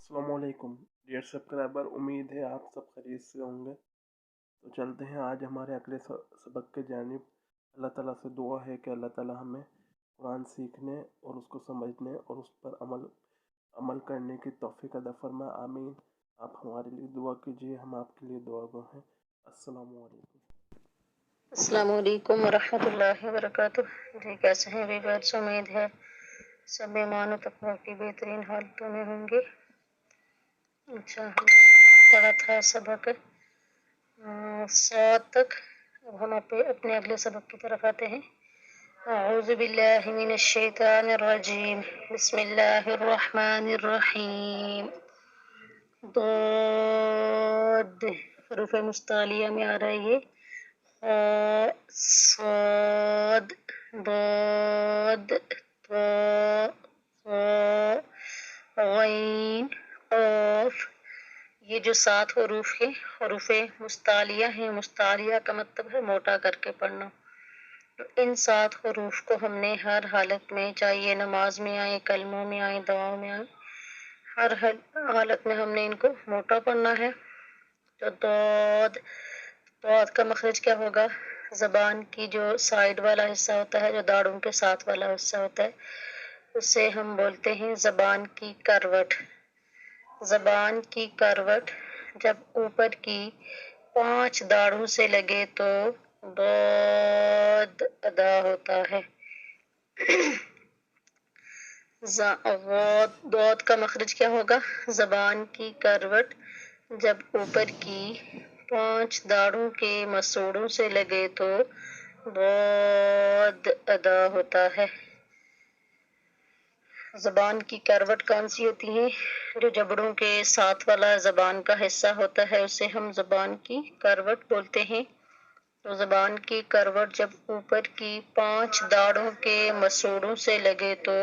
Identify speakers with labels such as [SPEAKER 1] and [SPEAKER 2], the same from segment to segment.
[SPEAKER 1] अस्सलाम वालेकुम dear subscriber, उम्मीद है आप सब खैरियत से होंगे। तो चलते हैं आज हमारे अगले सबक के जानिब। अल्लाह ताला से दुआ है कि अल्लाह ताला हमें कुरान सीखने और उसको समझने और उस पर अमल करने की तौफीक अता फरमाए, आमीन। आप हमारे लिए दुआ कीजिए, हम आपके लिए दुआ गो हैं। अस्सलाम वालेकुम।
[SPEAKER 2] अस्सलाम वालेकुम वरहमतुल्लाहि वबरकातुहू। जी कैसे हैं वीवर्स, उम्मीद है सब ईमान और तकवा की बेहतरीन हालतों में होंगे। अच्छा, हमने पढ़ा था सबक 7 तक। अब हम अपने अगले सबक की तरफ आते हैं। अऊज़ु बिल्लाहि मिनश शैतानिर रजीम, बिस्मिल्लाहिर रहमानिर रहीम। ضاد حروف मुस्तालिया में आ रहा है ये। صاد ضاد طاء ثاء غين قاف। ये जो 7 हरूफ है, हरूफ मुस्तालिया है। मुस्तालिया का मतलब है मोटा करके पढ़ना। तो इन 7 हरूफ को हमने हर हालत में, चाहे ये नमाज में आए, कलमों में आए, दुआओं में आए, हर हालत में हमने इनको मोटा पढ़ना है। तो दौद का मखरज क्या होगा? जबान की जो साइड वाला हिस्सा होता है, जो दाढ़ों के साथ वाला हिस्सा होता है, उसे हम बोलते हैं जबान की करवट। जबान की करवट जब ऊपर की 5 दाढ़ों से लगे तो दौद अदा होता है। दौद का मखरज क्या होगा? जबान की करवट जब ऊपर की 5 दाढ़ों के मसूड़ों से लगे तो दौद अदा होता है। जबान की करवट कौन सी होती है? जो जबड़ों के साथ वाला जबान का हिस्सा होता है उसे हम जबान की करवट बोलते हैं। तो जबान की करवट जब ऊपर की 5 दाढ़ों के मसूड़ों से लगे तो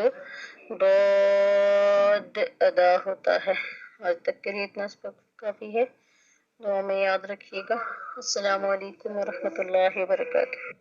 [SPEAKER 2] दौद अदा होता है। आज तक के लिए इतना काफी है। दुआ में याद रखिएगा। अस्सलाम वालेकुम वरहमतुल्लाहि वबरकातुहू।